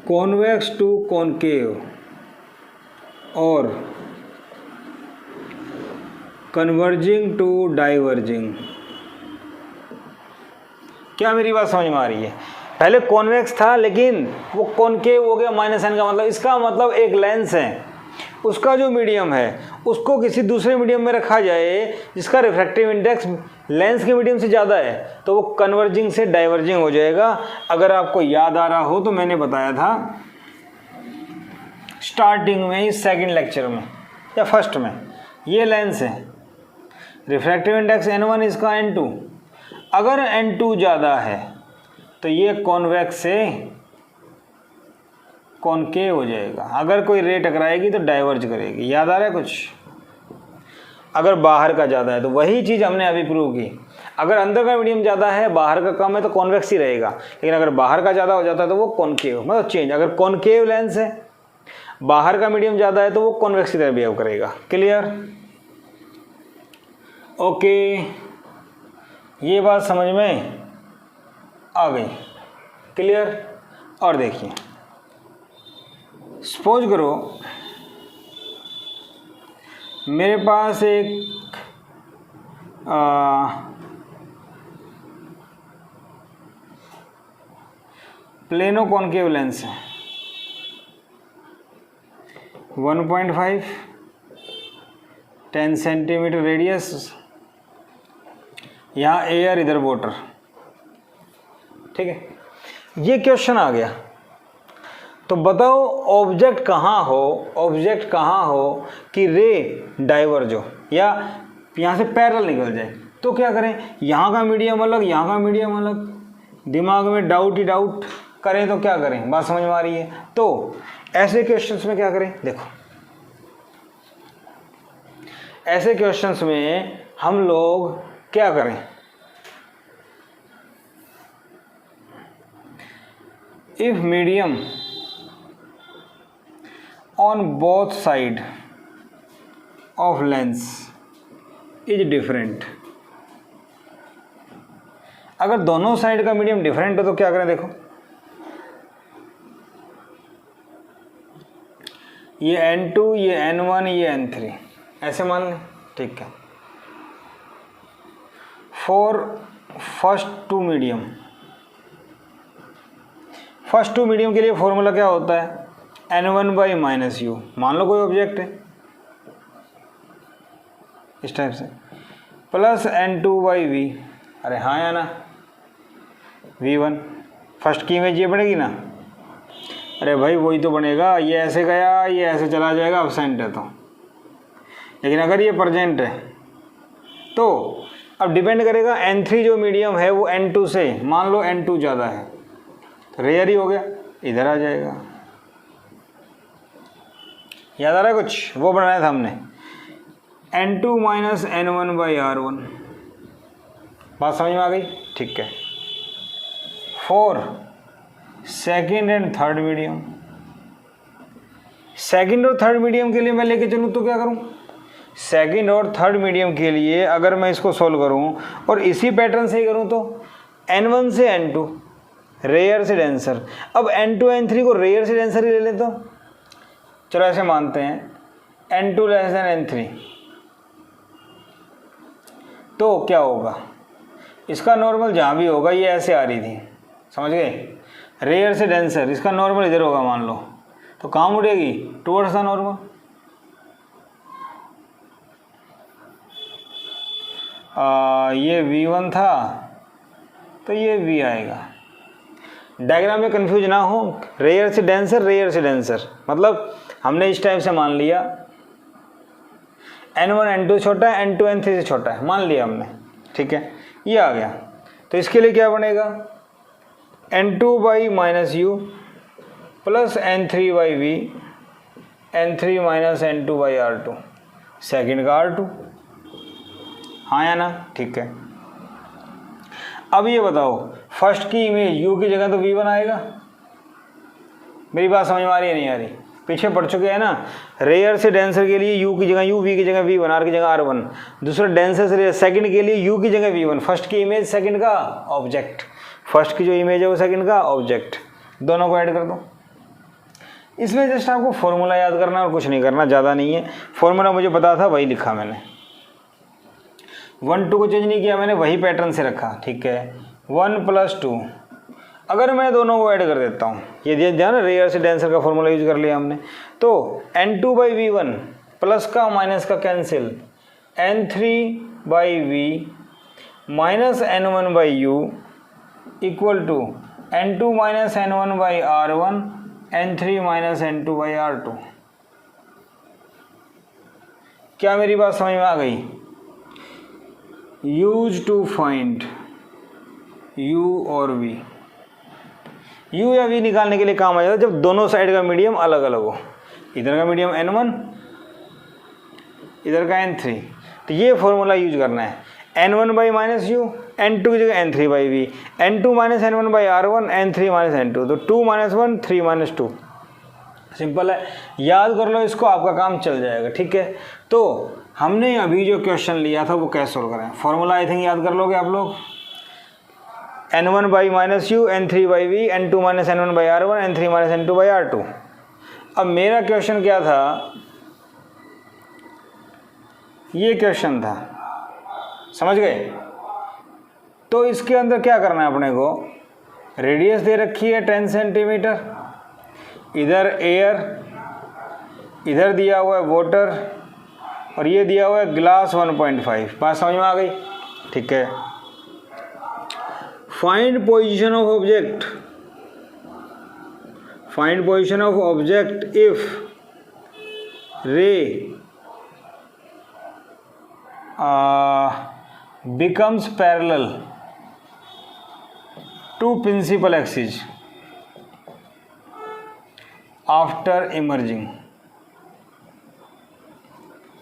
Speaker 1: convex to concave और कन्वर्जिंग टू डाइवर्जिंग क्या मेरी बात समझ में आ रही है? पहले कॉन्वेक्स था लेकिन वो कॉनकेव हो गया, माइनस n का मतलब, इसका मतलब एक लेंस है, उसका जो मीडियम है उसको किसी दूसरे मीडियम में रखा जाए जिसका रिफ्रैक्टिव इंडेक्स लेंस के मीडियम से ज़्यादा है, तो वो कन्वर्जिंग से डाइवर्जिंग हो जाएगा। अगर आपको याद आ रहा हो तो मैंने बताया था स्टार्टिंग में ही, सेकंड लेक्चर में या फर्स्ट में, ये लेंस है, रिफ्रैक्टिव इंडेक्स n1 इसका n2, अगर n2 ज़्यादा है तो ये कॉन्वेक्स से कॉनकेव हो जाएगा, अगर कोई रे टकराएगी तो डाइवर्ज करेगी। याद आ रहा है कुछ? अगर बाहर का ज़्यादा है तो वही चीज़ हमने अभी प्रूव की, अगर अंदर का मीडियम ज़्यादा है बाहर का कम है तो कॉन्वेक्स ही रहेगा, लेकिन अगर बाहर का ज़्यादा हो जाता है तो वो कॉनकेव, मतलब चेंज। अगर कॉनकेव लेंस है, बाहर का मीडियम ज़्यादा है तो वो कॉन्वेक्स की तरह बिहेव करेगा। क्लियर? ओके, ये बात समझ में आ गई? क्लियर? और देखिए, सपोज करो मेरे पास एक प्लेनो कॉनकेव लेंस है, 1.5 10 सेंटीमीटर रेडियस, यहाँ एयर इधर वाटर। ठीक है, ये क्वेश्चन आ गया तो बताओ ऑब्जेक्ट कहाँ हो कि रे डाइवर्ज हो या यहाँ से पैरेलल निकल जाए, तो क्या करें? यहाँ का मीडियम अलग, यहाँ का मीडियम अलग, दिमाग में डाउट ही डाउट करें तो क्या करें? बात समझ में आ रही है? तो ऐसे क्वेश्चंस में क्या करें? देखो, ऐसे क्वेश्चंस में हम लोग क्या करें? If medium on both side of lens is different, अगर दोनों साइड का मीडियम डिफरेंट हो तो क्या करें? देखो, ये n2, ये n1, ये n3 ऐसे मान लें। ठीक है, फॉर फर्स्ट टू मीडियम के लिए फॉर्मूला क्या होता है? n1/-u। मान लो कोई ऑब्जेक्ट है इस टाइप से, प्लस n2/v। अरे हाँ या ना, v1 फर्स्ट की इमेज ये बनेगी ना? अरे भाई वही तो बनेगा, ये ऐसे गया, ये ऐसे चला जाएगा, अब्सेंट है तो। लेकिन अगर ये प्रेजेंट है तो अब डिपेंड करेगा, n3 जो मीडियम है वो n2 से, मान लो n2 ज़्यादा है तो रेयर ही हो गया, इधर आ जाएगा। याद आ रहा है कुछ? वो बनाया था हमने, n2 - n1/r1। बात समझ में आ गई? ठीक है, for second and third medium, second और थर्ड मीडियम के लिए मैं लेके चलूँ तो क्या करूँ? सेकंड और थर्ड मीडियम के लिए अगर मैं इसको सोल्व करूँ और इसी पैटर्न से ही करूँ तो n1 से n2 रेयर से डेंसर। अब n2 n3 को रेयर से डेंसर ही ले ले तो चलो ऐसे मानते हैं n2 लेस देन n3, तो क्या होगा? इसका नॉर्मल जहाँ भी होगा, ये ऐसे आ रही थी, समझ गए? रेयर से डेंसर, इसका नॉर्मल इधर होगा मान लो, तो कहाँ मुड़ेगी? Towards the normal. ये v1 था तो ये v आएगा। डायग्राम में कंफ्यूज ना हो, रेयर से डेंसर मतलब हमने इस टाइप से मान लिया n1 n2 छोटा है, n2 n3 से छोटा है, मान लिया हमने। ठीक है, ये आ गया। तो इसके लिए क्या बनेगा? n2/-u plus n3/v, n3 - n2/r2, second का r2। हाँ या ना? ठीक है, अब ये बताओ, फर्स्ट की इमेज u की जगह तो v1 आएगा। मेरी बात समझ में आ रही है नहीं आ रही? पीछे पढ़ चुके हैं ना, रेयर से डेंसर के लिए u की जगह u, v की जगह v1, r की जगह r1। दूसरा डेंसर से सेकंड के लिए u की जगह v1। फर्स्ट की इमेज, सेकंड का ऑब्जेक्ट, फर्स्ट की जो इमेज है वो सेकंड का ऑब्जेक्ट, दोनों को ऐड कर दो। इसमें जस्ट आपको फॉर्मूला याद करना और कुछ नहीं करना, ज़्यादा नहीं है। फॉर्मूला मुझे पता था, वही लिखा मैंने, 1 2 को चेंज नहीं किया मैंने, वही पैटर्न से रखा। ठीक है, 1 + 2। अगर मैं दोनों को ऐड कर देता हूँ, ये ध्यान रेयर से डेंसर का फॉर्मूला यूज कर लिया हमने, तो n2/v1 प्लस का माइनस का cancel, n3/v minus n1/u equal to n2 - n1/r1 n3 - n2/r2। क्या मेरी बात समझ में आ गई? यूज टू फाइंड u और v, u या v निकालने के लिए काम आ जाता है जब दोनों साइड का मीडियम अलग अलग हो। इधर का मीडियम n1, इधर का n3, तो ये फॉर्मूला यूज करना है। n1/-u, n2 की जगह n3/v, n2 - n1/r1 n3 - n2, तो 2 - 1 3 - 2। सिंपल है, याद कर लो इसको, आपका काम चल जाएगा। ठीक है, तो हमने अभी जो क्वेश्चन लिया था वो कैसे सोल्व करें। फॉर्मूला आई थिंक याद कर लोगे आप लोग, n1/-u n3/v n2 - n1/r1 n3 - n2/r2। अब मेरा क्वेश्चन क्या था, ये क्वेश्चन था, समझ गए? तो इसके अंदर क्या करना है अपने को, रेडियस दे रखी है 10 सेंटीमीटर, इधर एयर, इधर दिया हुआ है वाटर, और ये दिया हुआ है ग्लास 1.5। बात समझ में आ गई? ठीक है, find position of object, find position of object if रे becomes parallel to principal axis after emerging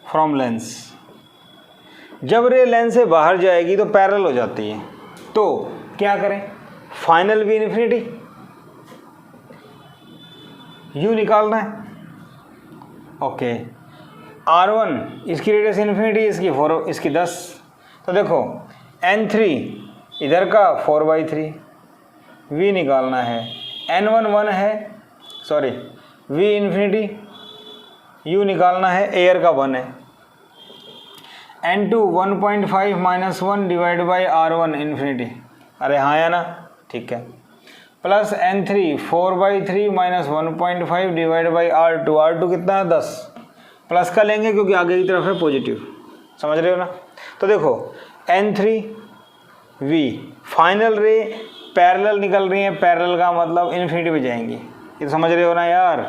Speaker 1: from lens। जब रे लेंस से बाहर जाएगी तो पैरेलल हो जाती है, तो क्या करें, फाइनल भी इन्फिनिटी, यू निकालना है। ओके, R1 इसकी रेडियस इन्फिनिटी, इसकी 4, इसकी 10, तो देखो n3 इधर का 4/3, v निकालना है, n1 1 है, सॉरी v इन्फिनिटी, u निकालना है, एयर का 1 है, n2 1.5 - 1 divide by R1 infinity, अरे हाँ या ना, ठीक है, plus n3 4/3 - 1.5 divide by R2, R2 कितना है 10, प्लस का लेंगे क्योंकि आगे की तरफ है पॉजिटिव, समझ रहे हो ना। तो देखो n3v फाइनल रे पैरेलल निकल रही है, पैरेलल का मतलब इन्फिनिटी पे जाएंगी, ये तो समझ रहे हो ना यार,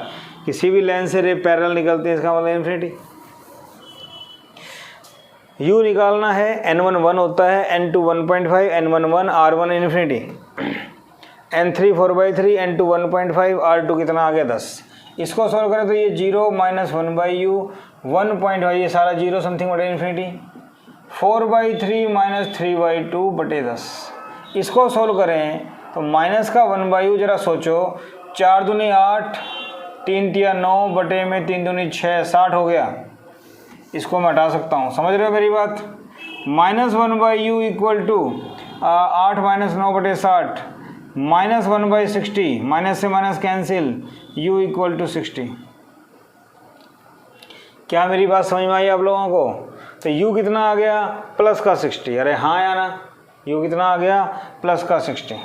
Speaker 1: किसी भी लेंस से रे पैरेलल निकलती है इसका मतलब इन्फिनिटी। u निकालना है, n1 1 होता है, n2 1.5 n1 1 R1 infinity, n3 4/3 n2 1.5 R2 कितना आ गया 10। इसको सॉल्व करें तो ये 0 - 1/u 1.5, ये सारा 0 समथिंग बटे इन्फिनिटी, 4/3 - 3/2 बटे 10। इसको सॉल्व करें तो माइनस का 1/u, जरा सोचो, 4 दूनी 8, 3 तिया 9 बटे में 3 दूनी 6, 60 हो गया। इसको मैं हटा सकता हूँ, समझ रहे हो मेरी बात। -1/u इक्वल टू 8 - 9 बटे 60, -1/60, माइनस से minus cancel, u equal to 60। क्या मेरी बात समझ में आई आप लोगों को? तो u कितना आ गया, प्लस का 60, अरे हाँ या ना, u कितना आ गया, प्लस का 60।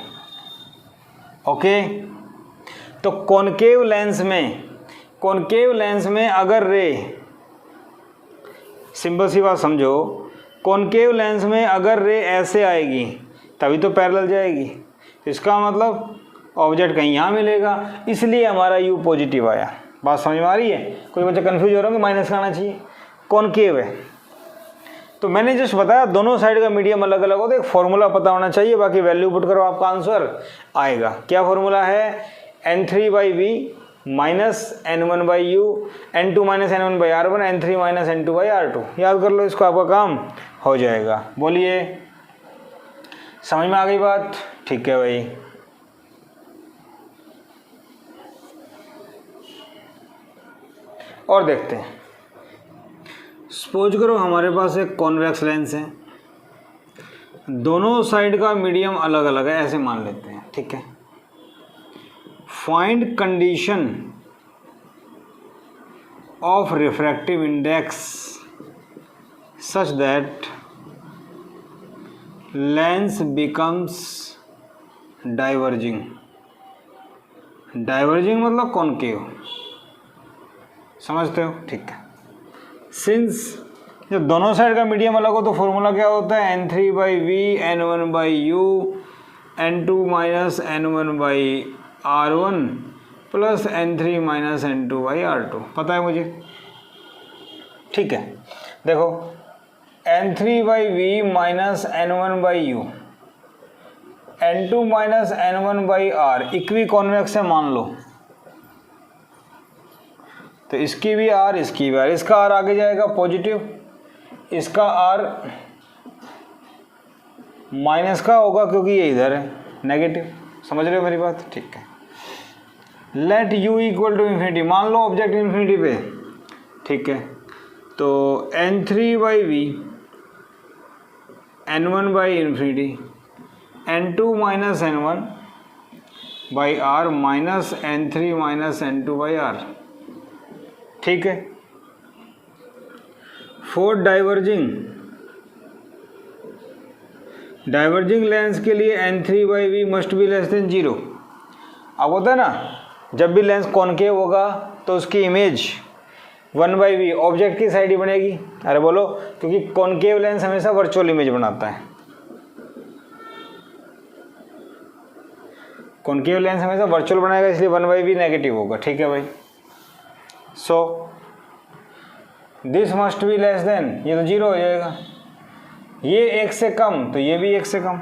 Speaker 1: ओके, तो कॉनकेव लेंस में अगर रे, सिंपल सी बात समझो, कॉनकेव लेंस में अगर रे ऐसे आएगी तभी तो पैरेलल जाएगी, इसका मतलब ऑब्जेक्ट कहीं यहाँ मिलेगा, इसलिए हमारा u पॉजिटिव आया। बात समझ में आ रही है? कोई बच्चा कंफ्यूज हो रहा है कि माइनस का आना चाहिए, कॉनकेव है। तो मैंने जस्ट बताया दोनों साइड का मीडियम अलग अलग होता है, एक फॉर्मूला पता होना चाहिए, बाकी वैल्यू पुट करो आपका आंसर आएगा। क्या फॉर्मूला है, n3/v minus n1/u n2 - n1/r1 n3 - n2/r2। याद कर लो इसको, आपका काम हो जाएगा। बोलिए, समझ में आ गई बात? ठीक है भाई। और देखते हैं, सपोज करो हमारे पास एक कॉन्वेक्स लेंस है, दोनों साइड का मीडियम अलग अलग है, ऐसे मान लेते हैं, ठीक है। Find condition of refractive index such that lens becomes diverging, diverging मतलब कॉनकेव, समझते हो? ठीक है। सिंस जब दोनों साइड का मीडियम अलग हो तो फॉर्मूला क्या होता है, n3/v n1/u n2 minus n1/r1 plus n3 minus n2/r2, पता है मुझे? ठीक है, देखो n3/v minus n1/u n2 minus n1/r equi convex है मान लो, तो इसकी भी r इसकी भी r, इसका r आगे जाएगा पॉजिटिव, इसका r माइनस का होगा क्योंकि ये इधर है नेगेटिव, समझ रहे हो मेरी बात? ठीक है। Let u equal to infinity, मान लो ऑब्जेक्ट इन्फिनिटी पे, ठीक है, तो n3/v n1/infinity n2 minus n1/r minus n3 minus n2/r, ठीक है। फॉर डाइवर्जिंग लेंस के लिए n3/v must be less then 0। अब होता है ना, जब भी लेंस कॉनकेव होगा तो उसकी इमेज 1/v ऑब्जेक्ट की साइड ही बनेगी। अरे बोलो, क्योंकि कॉनकेव लेंस हमेशा वर्चुअल इमेज बनाता है, कॉनकेव लेंस हमेशा वर्चुअल बनाएगा, इसलिए 1/v नेगेटिव होगा, ठीक है भाई। So this must be less then, ये तो 0 हो जाएगा, ये 1 से कम तो ये भी 1 से कम,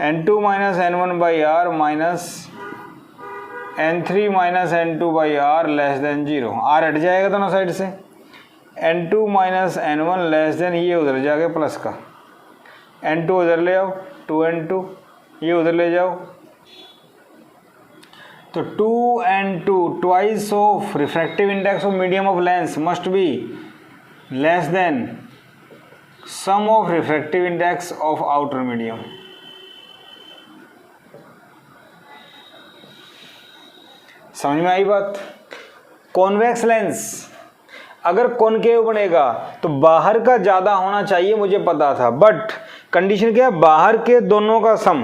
Speaker 1: n2 minus n1/r minus n3 minus n2/r less than 0, r हट जाएगा दोनों साइड से, n2 minus n1 less than, ये उधर जाके प्लस का, n2 उधर ले आओ 2n2, ये उधर ले जाओ, तो 2n2 twice of refractive index of medium of lens must be less than sum of refractive index of outer medium. समझ में आई बात? कॉन्वेक्स लेंस अगर कॉनकेव बनेगा तो बाहर का ज़्यादा होना चाहिए, मुझे पता था, बट कंडीशन क्या है, बाहर के दोनों का सम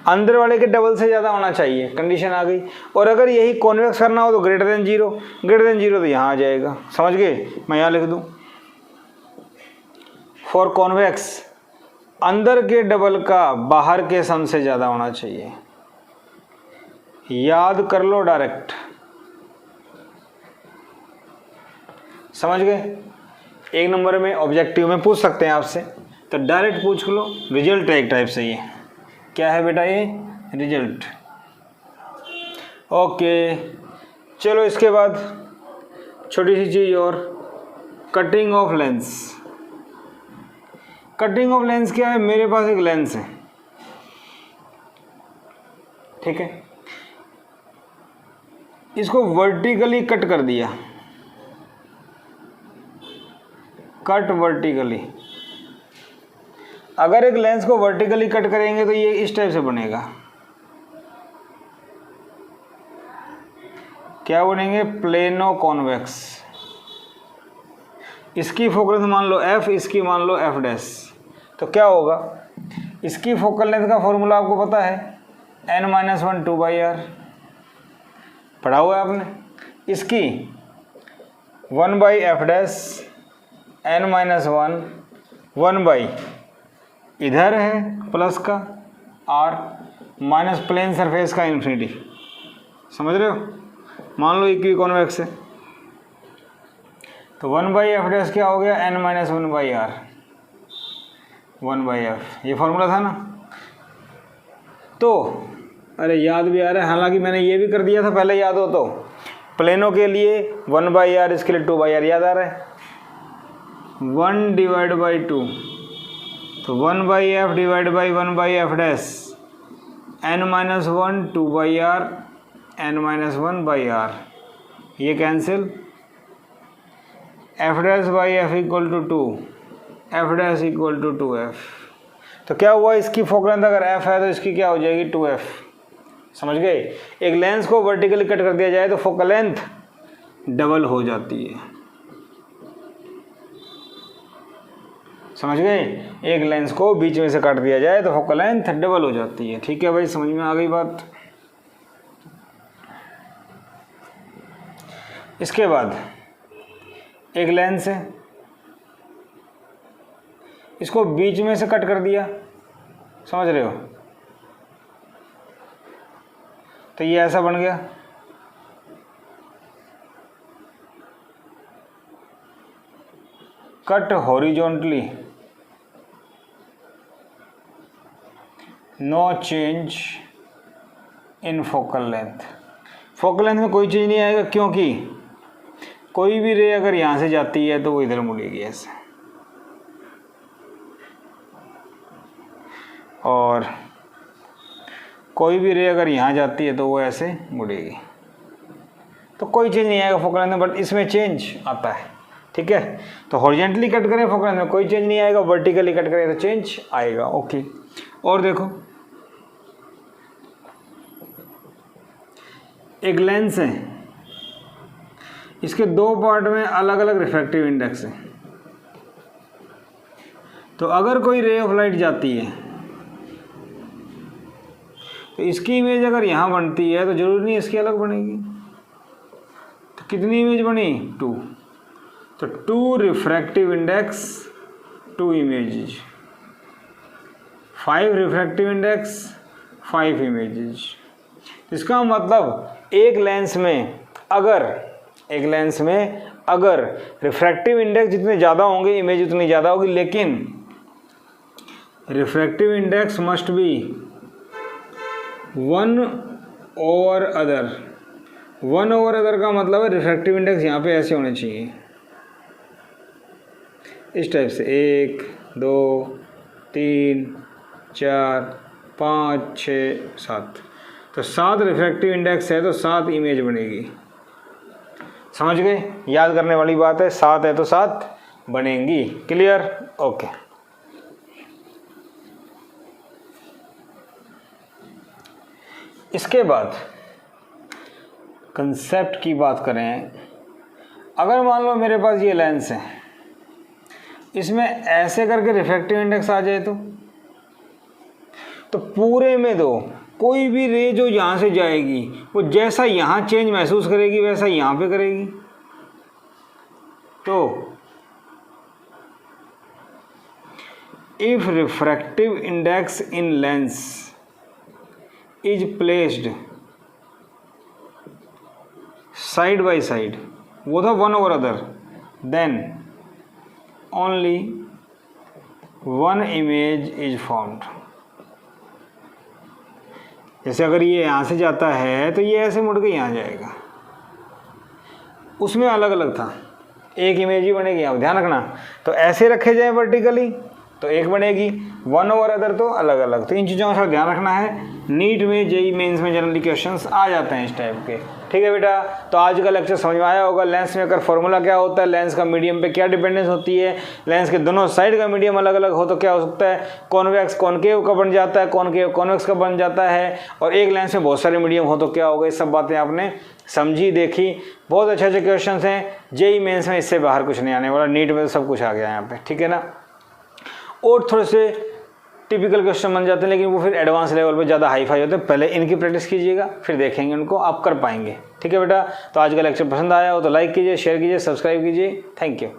Speaker 1: अंदर वाले के डबल से ज़्यादा होना चाहिए, कंडीशन आ गई। और अगर यही कॉन्वेक्स करना हो तो ग्रेटर देन 0, ग्रेटर देन 0 तो यहाँ आ जाएगा, समझ गए? मैं यहाँ लिख दूँ, फॉर कॉन्वेक्स अंदर के डबल का बाहर के सम से ज़्यादा होना चाहिए, याद कर लो डायरेक्ट, समझ गए? 1 नंबर में ऑब्जेक्टिव में पूछ सकते हैं आपसे, तो डायरेक्ट पूछ लो, रिजल्ट एक टाइप से, ये क्या है बेटा, ये रिजल्ट। ओके, चलो इसके बाद छोटी सी चीज़ और, cutting of lens. Cutting of lens क्या है, मेरे पास एक लेंस है, ठीक है, इसको वर्टिकली कट कर दिया, कट वर्टिकली। अगर एक लेंस को वर्टिकली कट करेंगे तो ये इस टाइप से बनेगा, क्या बनेंगे, प्लेनो कॉन्वेक्स। इसकी फोकल लेंथ मान लो f, इसकी मान लो f डैश, तो क्या होगा, इसकी फोकल लेंथ का फॉर्मूला आपको पता है, n-1 2/r, पढ़ा हुआ है आपने। इसकी 1/f डैश n-1 1/ इधर है प्लस का r माइनस प्लेन सरफेस का इन्फिनिटी, समझ रहे हो? मान लो इक्वी कॉन्वेक्स है, तो 1/f डैश क्या हो गया, n-1/r 1/f, ये फॉर्मूला था ना। तो अरे याद भी आ रहा है, हालांकि मैंने ये भी कर दिया था पहले, याद हो तो, प्लेनों के लिए 1/r, इसके लिए 2/r, याद आ रहा है, 1/2, तो 1/f divide by 1/f dash n-1 2/r n-1/r, ये cancel, f dash by f equal to 2, f dash equal to 2f, तो क्या हुआ, इसकी फोकल लेंथ अगर f है तो इसकी क्या हो जाएगी, 2f, समझ गए? एक लेंस को वर्टिकली कट कर दिया जाए तो फोकल लेंथ डबल हो जाती है, समझ गए, एक लेंस को बीच में से काट दिया जाए तो फोकल लेंथ डबल हो जाती है। ठीक है भाई, समझ में आ गई बात। इसके बाद एक लेंस है, इसको बीच में से कट कर दिया, समझ रहे हो, तो ये ऐसा बन गया। Cut horizontally, no change in focal length. Focal length में कोई चेंज नहीं आएगा, क्योंकि कोई भी रे अगर यहाँ से जाती है तो वो इधर मुड़ेगी ऐसे, और कोई भी रे अगर यहाँ जाती है तो वो ऐसे मुड़ेगी, तो कोई चेंज नहीं आएगा फोकल लेंथ में। बट इसमें चेंज आता है। ठीक है, तो हॉरिजॉन्टली कट करें फोकल लेंथ में कोई चेंज नहीं आएगा, वर्टिकली कट करें तो चेंज आएगा। ओके, और देखो एक लेंस है, इसके दो पार्ट में अलग अलग रिफ्रैक्टिव इंडेक्स है। तो अगर कोई रे ऑफ लाइट जाती है तो इसकी इमेज अगर यहाँ बनती है तो जरूरी नहीं इसकी अलग बनेगी। तो कितनी इमेज बनी? 2। तो 2 refractive index 2 images, 5 refractive index 5 images. इसका मतलब एक लेंस में अगर रिफ्रैक्टिव इंडेक्स जितने ज़्यादा होंगे इमेज उतनी ज़्यादा होगी, लेकिन refractive index must be 1/other। 1/other का मतलब है रिफ्रैक्टिव इंडेक्स यहाँ पे ऐसे होने चाहिए, इस टाइप से 1 2 3 4 5 6 7। तो 7 रिफ्रैक्टिव इंडेक्स है तो 7 इमेज बनेगी। समझ गए, याद करने वाली बात है, 7 है तो 7 बनेंगी। क्लियर? ओके। इसके बाद कंसेप्ट की बात करें, अगर मान लो मेरे पास ये लेंस है, इसमें ऐसे करके रिफ्रैक्टिव इंडेक्स आ जाए तो पूरे में दो कोई भी रे जो यहाँ से जाएगी वो जैसा यहाँ चेंज महसूस करेगी वैसा यहाँ पे करेगी। तो if refractive index in lens is placed side by side, वो था 1/other, then only 1 image is formed. जैसे अगर ये यहाँ से जाता है तो ये ऐसे मुड़ के यहाँ जाएगा, उसमें अलग अलग था, एक इमेज ही बनेगी। आप ध्यान रखना, तो ऐसे रखे जाए वर्टिकली तो एक बनेगी, 1/other तो अलग अलग। तो इन चीज़ों का ध्यान रखना है। नीट में जेईई मेंस में जनरली क्वेश्चंस आ जाते हैं इस टाइप के। ठीक है बेटा, तो आज का लेक्चर समझ में आया होगा। लेंस मेकर फॉर्मूला क्या होता है, लेंस का मीडियम पे क्या डिपेंडेंस होती है, लेंस के दोनों साइड का मीडियम अलग अलग हो तो क्या हो सकता है, कॉन्वेक्स कॉनकेव का बन जाता है, कॉनकेव कॉन्वेक्स का बन जाता है, और एक लेंस में बहुत सारे मीडियम हो तो क्या होगा। ये सब बातें आपने समझी, देखी। बहुत अच्छे अच्छे क्वेश्चन हैं जेईई मेंस में, इससे बाहर कुछ नहीं आने वाला। नीट में तो सब कुछ आ गया यहाँ पे। ठीक है ना, और थोड़े से टिपिकल क्वेश्चन बन जाते हैं, लेकिन वो फिर एडवांस लेवल पे ज़्यादा हाई फाई होते हैं। पहले इनकी प्रैक्टिस कीजिएगा, फिर देखेंगे उनको, आप कर पाएंगे। ठीक है बेटा, तो आज का लेक्चर पसंद आया हो तो लाइक कीजिए, शेयर कीजिए, सब्सक्राइब कीजिए। Thank you.